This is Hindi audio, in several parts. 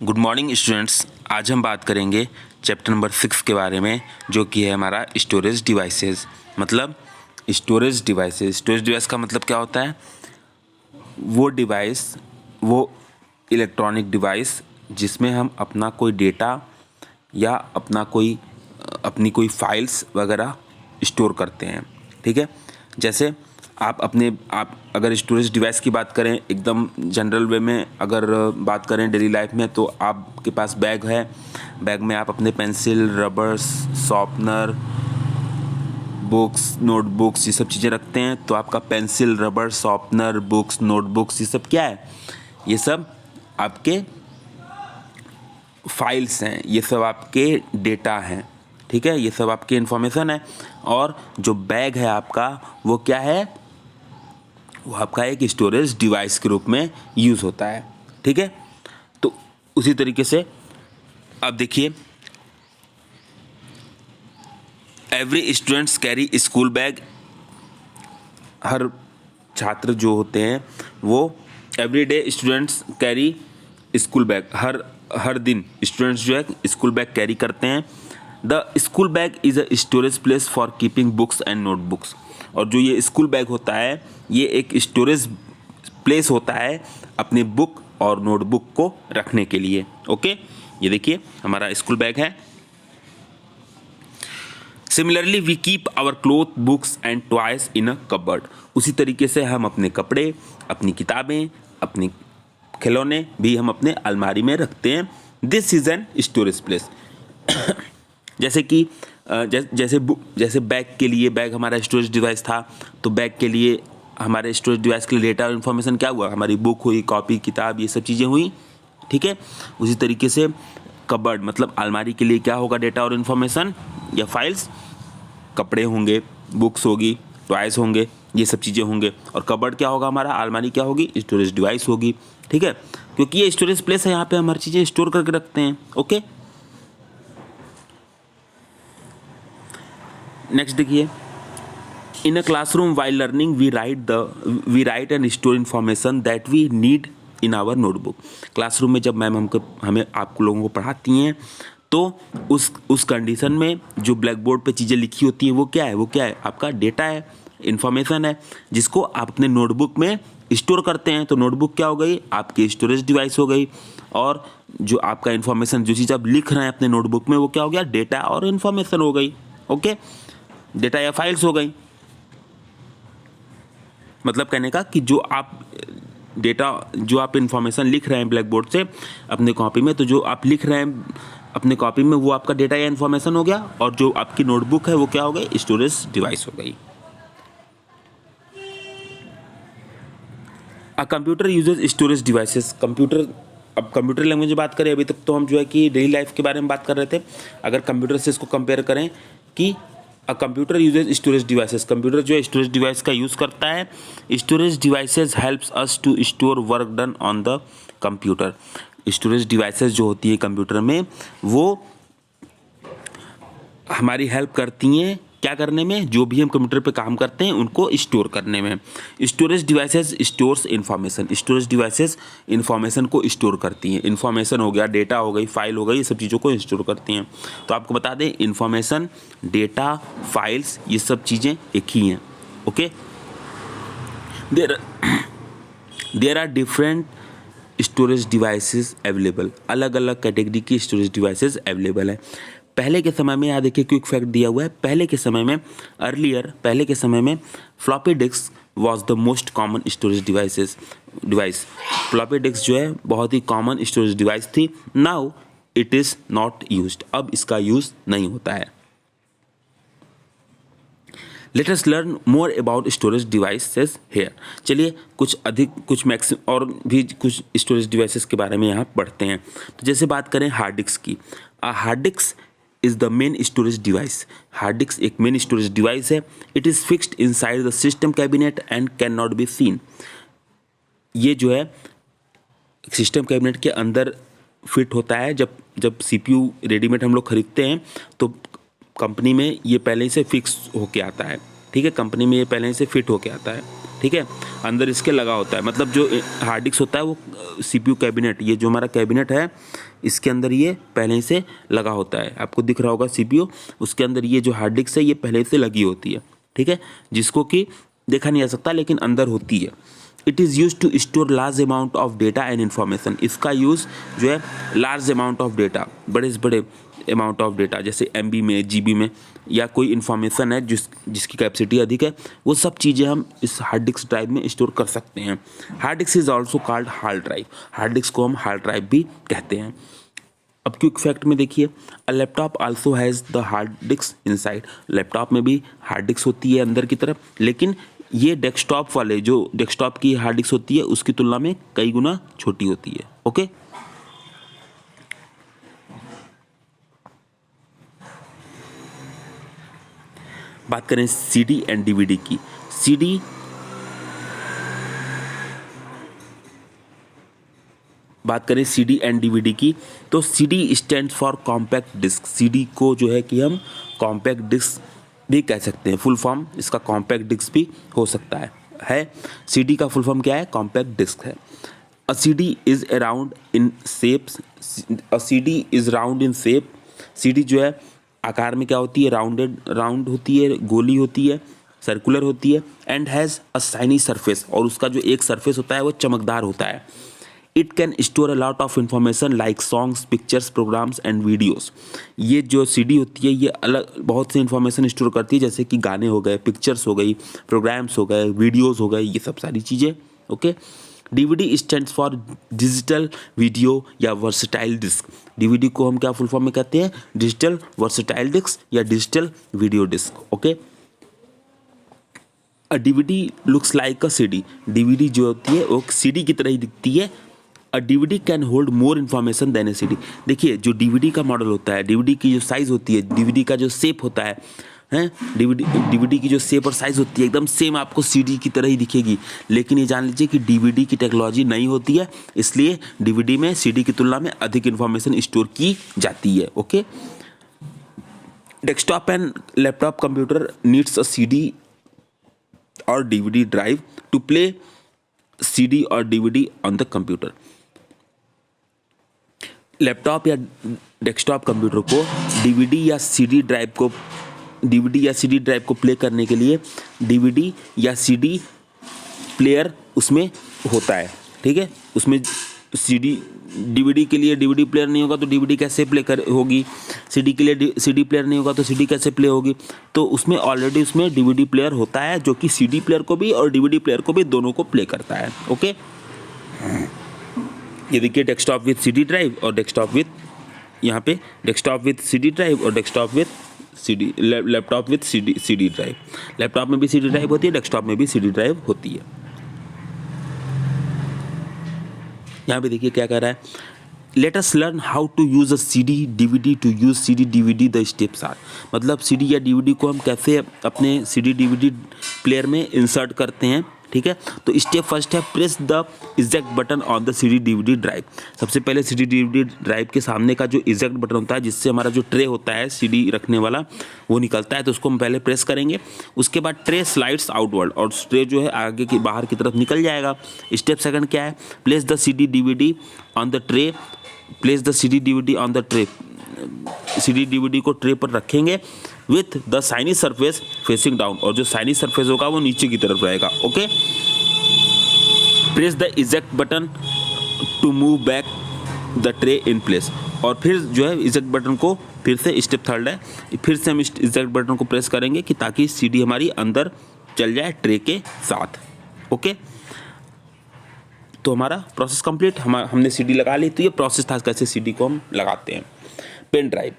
Good morning students. आज हम बात करेंगे चैप्टर नंबर 6 के बारे में, जो कि है हमारा स्टोरेज डिवाइसेस। मतलब स्टोरेज डिवाइस का मतलब क्या होता है? वो इलेक्ट्रॉनिक डिवाइस जिसमें हम अपना कोई डेटा या अपनी कोई फाइल्स वगैरह स्टोर करते हैं। ठीक है, जैसे आप अगर स्टोरेज डिवाइस की बात करें एकदम जनरल वे में, अगर बात करें डेली लाइफ में, तो आपके पास बैग है। बैग में आप अपने pencil, rubbers, sharpener, books, notebooks, ये सब चीज़ें रखते हैं। तो आपका pencil, rubber, sharpener, books, notebooks, ये सब क्या है? ये सब आपके फाइल्स हैं, ये सब आपके डेटा हैं। ठीक है, ये सब आपकी इन्फॉर्मेशन है। और जो बैग है आपका, वो क्या है? वो आपका एक स्टोरेज डिवाइस के रूप में यूज़ होता है। ठीक है, तो उसी तरीके से अब देखिए, every students carry school bag. हर छात्र जो होते हैं वो every day students carry school bag. हर दिन स्टूडेंट्स जो है स्कूल बैग कैरी करते हैं। The school bag is a storage place for keeping books and notebooks. और जो ये स्कूल बैग होता है, ये एक स्टोरेज प्लेस होता है अपनी बुक और नोटबुक को रखने के लिए। ओके, ये देखिए हमारा स्कूल बैग है। Similarly we keep our cloth, books and toys in a cupboard. उसी तरीके से हम अपने कपड़े, अपनी किताबें, अपने खिलौने भी हम अपने अलमारी में रखते हैं। This is an storage place. जैसे कि जैसे बैग के लिए, बैग हमारा स्टोरेज डिवाइस था, तो बैग के लिए, हमारे स्टोरेज डिवाइस के लिए डेटा और इन्फॉर्मेशन क्या हुआ? हमारी बुक हुई, कॉपी, किताब, ये सब चीज़ें हुई। ठीक है, उसी तरीके से कबर्ड मतलब अलमारी के लिए क्या होगा? डेटा और इन्फॉर्मेशन या फाइल्स। कपड़े होंगे, बुक्स होगी, टॉयज होंगे, ये सब चीज़ें होंगे। और कबर्ड क्या होगा? हमारा अलमारी क्या होगी? स्टोरेज डिवाइस होगी। ठीक है, क्योंकि ये स्टोरेज प्लेस है, यहाँ पे हम हर चीज़ें स्टोर करके रखते हैं। ओके, नेक्स्ट देखिए, in a classroom while learning we write and store information that we need in our notebook. Classroom में जब मैम हमें आप लोगों को पढ़ाती हैं, तो उस कंडीशन में जो ब्लैक बोर्ड पे चीज़ें लिखी होती हैं वो क्या है? आपका डेटा है, इन्फॉर्मेशन है, जिसको आप अपने नोटबुक में स्टोर करते हैं। तो नोटबुक क्या हो गई? आपकी स्टोरेज डिवाइस हो गई। और जो आपका इन्फॉर्मेशन, जो चीज़ आप लिख रहे हैं अपने नोटबुक में, वो क्या हो गया? डेटा और इन्फॉर्मेशन हो गई। ओके, डेटा या फाइल्स हो गई। मतलब कहने का कि जो आप इन्फॉर्मेशन लिख रहे हैं ब्लैक बोर्ड से अपने कॉपी में, तो जो आप लिख रहे हैं अपने कॉपी में वो आपका डेटा या इन्फॉर्मेशन हो गया। और जो आपकी नोटबुक है वो क्या हो गई? स्टोरेज डिवाइस हो गई। A computer uses storage devices. अब कंप्यूटर लैंग्वेज में बात करें, अभी तक तो हम जो है कि डेली लाइफ के बारे में बात कर रहे थे। अगर कंप्यूटर से इसको कंपेयर करें कि a computer uses storage devices, computer जो है स्टोरेज डिवाइस का यूज़ करता है। Storage devices helps us to store work done on the computer. Storage devices जो होती है कंप्यूटर में, वो हमारी हेल्प करती हैं क्या करने में? जो भी हम कंप्यूटर पे काम करते हैं उनको स्टोर करने में। Storage devices stores information. Storage devices information को स्टोर करती हैं। इन्फॉर्मेशन हो गया, डेटा हो गई, फाइल हो गई, ये सब चीज़ों को स्टोर करती हैं। तो आपको बता दें, इन्फॉर्मेशन, डेटा, फाइल्स, ये सब चीज़ें एक ही हैं। Okay, there are different storage devices available. अलग अलग कैटेगरी की स्टोरेज डिवाइसेस अवेलेबल है। पहले के समय में, यहाँ देखिए क्विक फैक्ट दिया हुआ है, पहले के समय में floppy disk was the most common storage device. Floppy disk जो है बहुत ही कॉमन स्टोरेज डिवाइस थी। Now it is not used. अब इसका यूज़ नहीं होता है। Let us learn more about storage devices here. चलिए कुछ मैक्सिमम और भी कुछ स्टोरेज डिवाइसेस के बारे में यहाँ पढ़ते हैं। तो जैसे बात करें हार्ड डिस्क की, hard disk is the main storage device. Hard disk एक मेन स्टोरेज डिवाइस है। It is fixed inside the system cabinet and can not be seen. ये जो है सिस्टम कैबिनेट के अंदर फिट होता है। जब CPU रेडीमेड हम लोग खरीदते हैं तो कंपनी में ये पहले से फिक्स होके आता है। ठीक है, कंपनी में ये पहले से फिट होके आता है, ठीक है, अंदर इसके लगा होता है। मतलब जो हार्ड डिस्क होता है वो CPU कैबिनेट, ये जो हमारा कैबिनेट है इसके अंदर ये पहले से लगा होता है। आपको दिख रहा होगा CPU, उसके अंदर ये जो हार्ड डिस्क है ये पहले से लगी होती है, ठीक है, जिसको कि देखा नहीं जा सकता लेकिन अंदर होती है। It is use to store large amount of data and information. इसका यूज़ जो है लार्ज अमाउंट ऑफ डेटा, बड़े से बड़े अमाउंट ऑफ डेटा, जैसे MB में, GB में, या कोई इन्फॉर्मेशन है जिसकी कैपेसिटी अधिक है, वो सब चीज़ें हम इस हार्ड डिस्क ड्राइव में स्टोर कर सकते हैं। Hard disk is also called hard drive. Hard disc को हम हार्ड ड्राइव भी कहते हैं। अब क्विक फैक्ट में देखिए, a laptop also has the hard disk inside. Laptop में भी हार्ड डिस्क होती है अंदर की तरफ, लेकिन ये डेस्कटॉप वाले, जो डेस्कटॉप की हार्ड डिस्क होती है उसकी तुलना में कई गुना छोटी होती है। ओके, बात करें CD एंड DVD की। CD बात करें CD एंड DVD की, तो CD stands for compact disc. CD को जो है कि हम कॉम्पैक्ट डिस्क भी कह सकते हैं, फुल फॉर्म इसका कॉम्पैक्ट डिस्क भी हो सकता है। CD का फुल फॉर्म क्या है? कॉम्पैक्ट डिस्क है। A CD is around in shapes, a CD is round in shape. CD जो है आकार में क्या होती है? राउंड होती है, गोली होती है, सर्कुलर होती है, and has a shiny surface, और उसका जो एक सरफेस होता है वो चमकदार होता है। It can store a lot of information like songs, pictures, programs and videos. ये जो CD होती है ये अलग बहुत सी इंफॉर्मेशन स्टोर करती है, जैसे कि गाने हो गए, पिक्चर्स हो गई, प्रोग्राम्स हो गए, वीडियोस हो गए, ये सब सारी चीज़ें। Okay, DVD stands for digital video या वर्सटाइल डिस्क। DVD को हम क्या फुल फॉर्म में कहते हैं? डिजिटल वर्सटाइल डिस्क या digital video disc. Okay, a DVD looks like a CD। DVD जो होती है वो CD की तरह ही दिखती है। A DVD can hold more information than a CD। देखिए, जो DVD का मॉडल होता है, DVD की जो साइज़ होती है, DVD का जो शेप होता है, DVD की जो शेप और साइज़ होती है एकदम सेम आपको CD की तरह ही दिखेगी। लेकिन ये जान लीजिए कि DVD की टेक्नोलॉजी नई होती है, इसलिए DVD में CD की तुलना में अधिक इन्फॉर्मेशन स्टोर की जाती है। Okay, desktop and laptop computer needs a CD और DVD drive to play CD और DVD on the computer. Laptop या डेस्कटॉप कंप्यूटर को DVD या CD ड्राइव को प्ले करने के लिए DVD या CD प्लेयर उसमें होता है, ठीक है। उसमें DVD के लिए DVD प्लेयर नहीं होगा तो DVD कैसे होगी? CD के लिए CD प्लेयर नहीं होगा तो CD कैसे प्ले होगी? तो उसमें ऑलरेडी उसमें DVD प्लेयर होता है, जो कि CD प्लेयर को भी और DVD प्लेयर को भी दोनों को प्ले करता है। ओके, ये देखिए डेस्कटॉप विथ CD ड्राइव और डेस्कटॉप विथ, यहाँ पे डेस्कटॉप विथ CD ड्राइव और desktop with laptop with CD drive. Laptop में भी CD ड्राइव होती है, डेस्कटॉप में भी CD ड्राइव होती है। यहाँ पे देखिए क्या कह रहा है, let us learn how to use a CD DVD to use CD DVD the steps are. मतलब CD या DVD को हम कैसे अपने CD DVD प्लेयर में इंसर्ट करते हैं, ठीक है। तो स्टेप फर्स्ट है press the eject button on the CD DVD drive. सबसे पहले CD DVD ड्राइव के सामने का जो इजेक्ट बटन होता है, जिससे हमारा जो ट्रे होता है CD रखने वाला वो निकलता है, तो उसको हम पहले प्रेस करेंगे। उसके बाद ट्रे स्लाइड्स आउटवर्ड, और ट्रे जो है आगे की बाहर की तरफ निकल जाएगा। स्टेप सेकंड क्या है? Place the CD DVD on the tray, place the CD DVD on the tray. CD DVD को ट्रे पर रखेंगे with the shiny surface facing down, और जो शाइनी सरफेस होगा वो नीचे की तरफ रहेगा। Okay, press the eject button to move back the tray in place, और फिर जो है इजेक्ट बटन को फिर से, स्टेप थर्ड है, फिर से हम इजेक्ट बटन को प्रेस करेंगे कि ताकि CD हमारी अंदर चल जाए ट्रे के साथ। ओके, तो हमारा प्रोसेस कंप्लीट, हमने CD लगा ली। तो ये प्रोसेस था कैसे CD को हम लगाते हैं। Pen drive,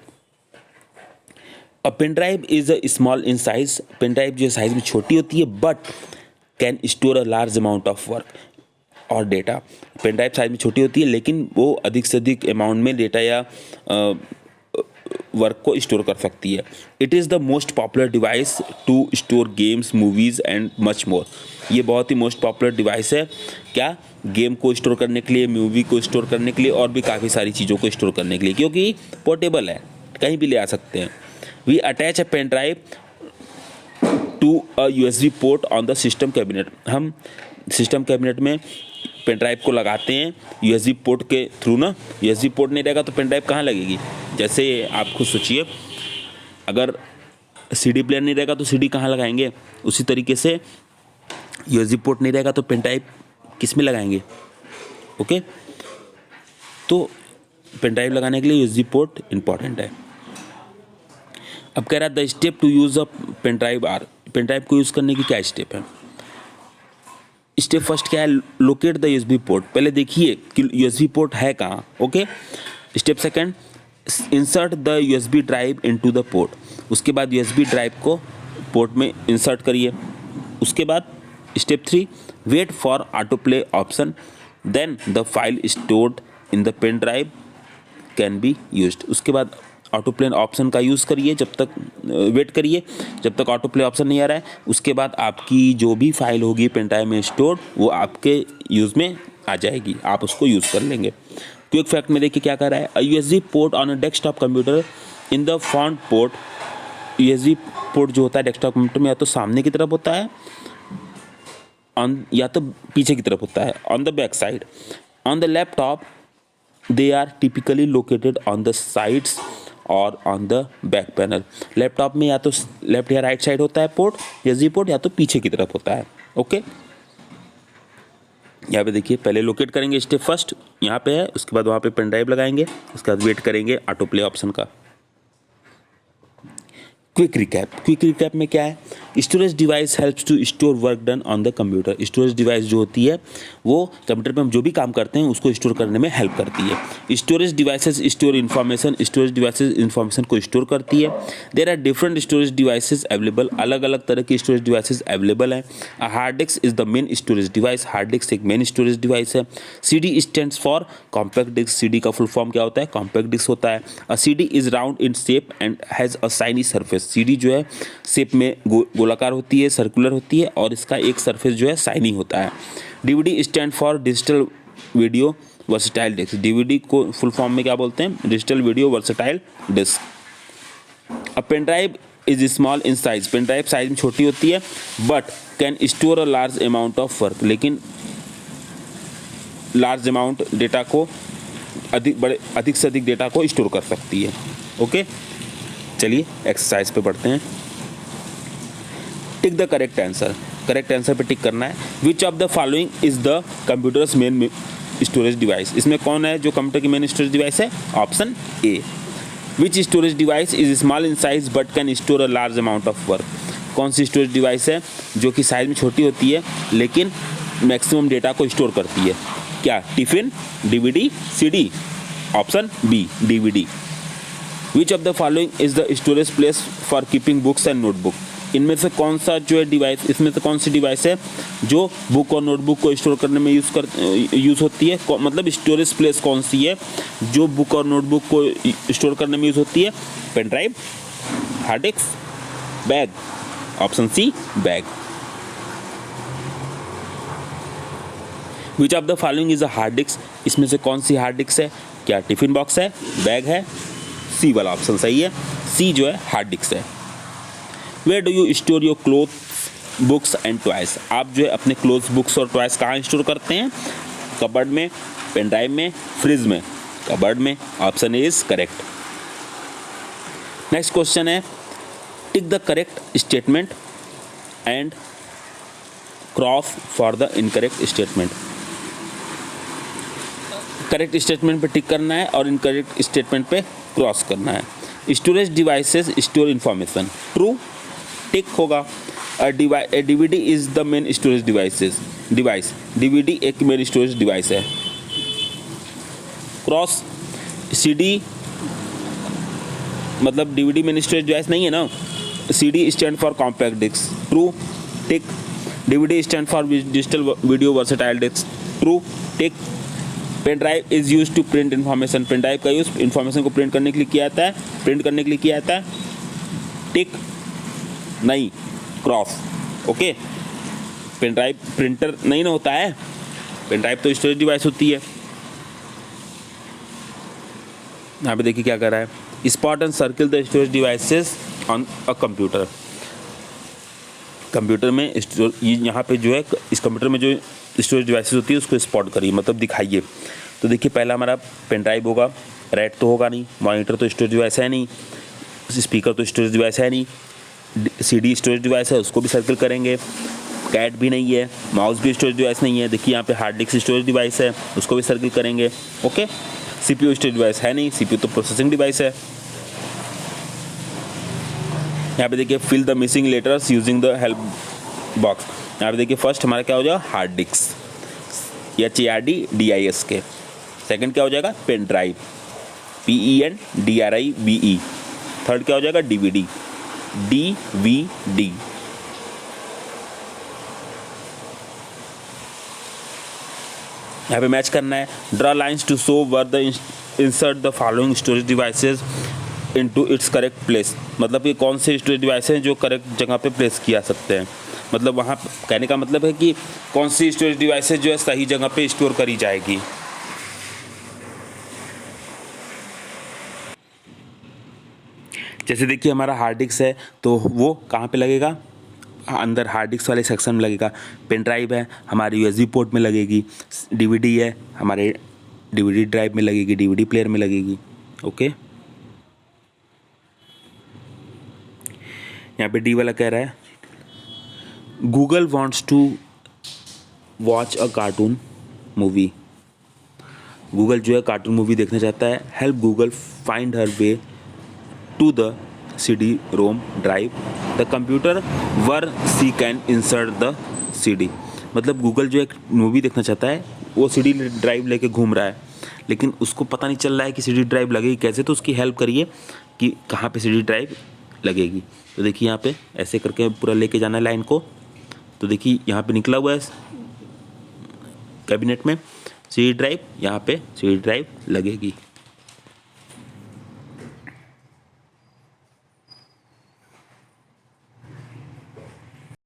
a pen drive is a small in size. Pen drive जो साइज में छोटी होती है, but can store a large amount of work और डेटा। पेन ड्राइव साइज में छोटी होती है, लेकिन वो अधिक से अधिक अमाउंट में डेटा या वर्क को स्टोर कर सकती है। It is the most popular device to store games, movies and much more. ये बहुत ही मोस्ट पॉपुलर डिवाइस है, क्या? गेम को स्टोर करने के लिए, मूवी को स्टोर करने के लिए, और भी काफ़ी सारी चीज़ों को स्टोर करने के लिए, क्योंकि पोर्टेबल है, कहीं भी ले आ सकते हैं। We attach a pen drive to a USB port on the system cabinet. हम सिस्टम कैबिनेट में पेन ड्राइव को लगाते हैं यूएसबी पोर्ट के थ्रू ना। यूएसबी पोर्ट नहीं रहेगा तो पेन ड्राइव कहाँ लगेगी? जैसे आप खुद सोचिए, अगर सीडी प्लेयर नहीं रहेगा तो सीडी कहाँ लगाएंगे? उसी तरीके से यूएसबी पोर्ट नहीं रहेगा तो पेन ड्राइव किस में लगाएंगे? ओके, तो पेन ड्राइव लगाने के लिए यूएसबी पोर्ट इंपॉर्टेंट है। अब कह रहा है the step to use a pen drive are. Pen drive को यूज़ करने की क्या स्टेप है? स्टेप फर्स्ट क्या है? Locate the USB port. पहले देखिए कि यूएसबी पोर्ट है कहाँ। Okay, step second, insert the USB drive into the port. उसके बाद यूएसबी ड्राइव को पोर्ट में इंसर्ट करिए। उसके बाद step 3, wait for auto play option, then the file stored in the pen drive can be used. उसके बाद ऑटो प्ले ऑप्शन का यूज़ करिए, जब तक वेट करिए जब तक ऑटो प्ले ऑप्शन नहीं आ रहा है। उसके बाद आपकी जो भी फाइल होगी पेन ड्राइव में स्टोर्ड वो आपके यूज़ में आ जाएगी, आप उसको यूज़ कर लेंगे। क्विक फैक्ट में देखिए क्या कह रहा है, a USB port on a desktop computer in the front port. USB port जो होता है डेस्कटॉप कंप्यूटर में या तो सामने की तरफ होता है या तो पीछे की तरफ होता है, on the back side. On the laptop they are typically located on the sides और on the back panel. Laptop में या तो लेफ्ट या राइट साइड होता है पोर्ट, यूएसबी पोर्ट, या तो पीछे की तरफ होता है। ओके, यहाँ पे देखिए पहले लोकेट करेंगे, स्टेप फर्स्ट यहाँ पे है, उसके बाद वहाँ पे पेन ड्राइव लगाएंगे, उसके बाद वेट करेंगे ऑटो प्ले ऑप्शन का। क्विक रिकैप में क्या है? Storage device helps to store work done on the computer. Storage device जो होती है वो कंप्यूटर पे हम जो भी काम करते हैं उसको स्टोर करने में हेल्प करती है। Storage devices store information. Storage devices information को स्टोर करती है। There are different storage devices available. अलग अलग तरह की स्टोरेज डिवाइसेस अवेलेबल हैं। A hard disk is the main storage device. Hard disk एक मेन स्टोरेज डिवाइस है। CD stands for compact disc. CD का फुल फॉर्म क्या होता है? कॉम्पैक्ट डिस्क होता है। A CD is round in shape and has a shiny surface. CD जो है शेप में गोलाकार होती है, सर्कुलर होती है, और इसका एक सरफेस जो है शाइनी होता है। DVD stand for digital video versatile disc. DVD को फुल फॉर्म में क्या बोलते हैं? Digital video versatile disc. A pen drive is small in size. Pen drive size में छोटी होती है but can store a large amount of work. लेकिन लार्ज अमाउंट डेटा को अधिक से अधिक डेटा को स्टोर कर सकती है। ओके, चलिए एक्सरसाइज पे बढ़ते हैं। टिक the correct answer. Correct answer पे टिक करना है। विच of the following is the computers main storage device. इसमें कौन है जो कंप्यूटर की मेन स्टोरेज डिवाइस है? Option A. Which storage device is small in size but can store a large amount of work. कौन सी स्टोरेज डिवाइस है जो कि साइज में छोटी होती है लेकिन मैक्सिमम डेटा को स्टोर करती है? क्या? Tiffin, DVD, CD। Option B, DVD। Which of the following is the storage place for keeping books and notebook. इनमें से कौन सा जो है डिवाइस, इसमें से कौन सी डिवाइस है जो बुक और नोटबुक को स्टोर करने में यूज़ होती है? मतलब स्टोरेज प्लेस कौन सी है जो बुक और नोटबुक को स्टोर करने में यूज़ होती है? Pen drive, hard disk, bag. Option C, bag. Which of the following is a hard disk. इसमें से कौन सी हार्ड डिस्क है? क्या टिफिन बॉक्स है, बैग है? सी वाला ऑप्शन सही है। सी जो है हार्ड डिस्क है। Where do you store your clothes, books and toys. आप जो है अपने क्लोथ्स, बुक्स और टॉयज कहाँ स्टोर करते हैं? कबर्ड में, पेन ड्राइव में, फ्रिज में? कबर्ड में। Option A is correct. Next question है, tick the correct statement and cross for the incorrect statement. Correct statement पे टिक करना है और इनकरेक्ट स्टेटमेंट पे क्रॉस करना है। Storage devices store information. True, tick होगा। DVD is the main storage device. DVD एक मेन स्टोरेज डिवाइस है। क्रॉस, CD मतलब DVD मेन स्टोरेज डिवाइस नहीं है ना। CD stand for compact disc. True, tick. DVD stand for digital video versatile disc. True, tick. Pen drive is use to print information. Pen drive का यूज इन्फॉर्मेशन को प्रिंट करने के लिए किया जाता है, प्रिंट करने के लिए किया जाता है। टिक, नहीं, cross. Okay, pen drive printer नहीं ना होता है, पेन ड्राइव तो स्टोरेज डिवाइस होती है। यहाँ पे देखिए क्या कर रहा है, spot and circle the storage devices on a computer. Computer में ये यहाँ पे जो है इस कंप्यूटर में जो स्टोरेज डिवाइसेस होती है उसको स्पॉट करिए, मतलब दिखाइए। तो देखिए पहला हमारा पेन ड्राइव होगा, रैट तो होगा नहीं, मॉनिटर तो स्टोरेज डिवाइस है नहीं, स्पीकर तो स्टोरेज डिवाइस है नहीं, CD स्टोरेज डिवाइस है उसको भी सर्कल करेंगे, कैट भी नहीं है, माउस भी स्टोरेज डिवाइस नहीं है। देखिए यहाँ पे हार्ड डिस्क स्टोरेज डिवाइस है उसको भी सर्कल करेंगे। ओके, CPU स्टोरेज डिवाइस है नहीं, CPU तो प्रोसेसिंग डिवाइस है। यहाँ पे देखिए fill the missing letters using the help box. यहाँ पे देखिए फर्स्ट हमारा क्या हो जाएगा, हार्ड डिस्क HARDDISK। सेकंड क्या हो जाएगा, पेन ड्राइव PENDRIVE। थर्ड क्या हो जाएगा, DVD DVD। यहाँ पे मैच करना है। Draw lines to show where the insert the following storage devices into its correct place. मतलब ये कौन से स्टोरेज डिवाइस हैं जो करेक्ट जगह पे प्लेस किया सकते हैं। मतलब वहाँ कहने का मतलब है कि कौन सी स्टोरेज डिवाइसेस जो है सही जगह पे स्टोर करी जाएगी। जैसे देखिए हमारा हार्ड डिस्क है तो वो कहाँ पे लगेगा, अंदर हार्ड डिस्क वाले सेक्शन में लगेगा। पेन ड्राइव है हमारी USB पोर्ट में लगेगी। DVD है हमारे DVD ड्राइव में लगेगी, DVD प्लेयर में लगेगी। ओके, यहाँ पे D वाला कह रहा है Google wants to watch a cartoon movie. Google जो है कार्टून मूवी देखना चाहता है। Help Google find her way to the CD-ROM drive the computer where she can insert the CD। मतलब गूगल जो एक मूवी देखना चाहता है वो CD ड्राइव लेके घूम रहा है, लेकिन उसको पता नहीं चल रहा है कि CD ड्राइव लगेगी कैसे। तो उसकी हेल्प करिए कि कहाँ पे CD ड्राइव लगेगी। तो देखिए यहाँ पे ऐसे करके पूरा लेके जाना है लाइन को। तो देखिए यहाँ पे निकला हुआ है कैबिनेट में CD ड्राइव, यहाँ पे CD ड्राइव लगेगी।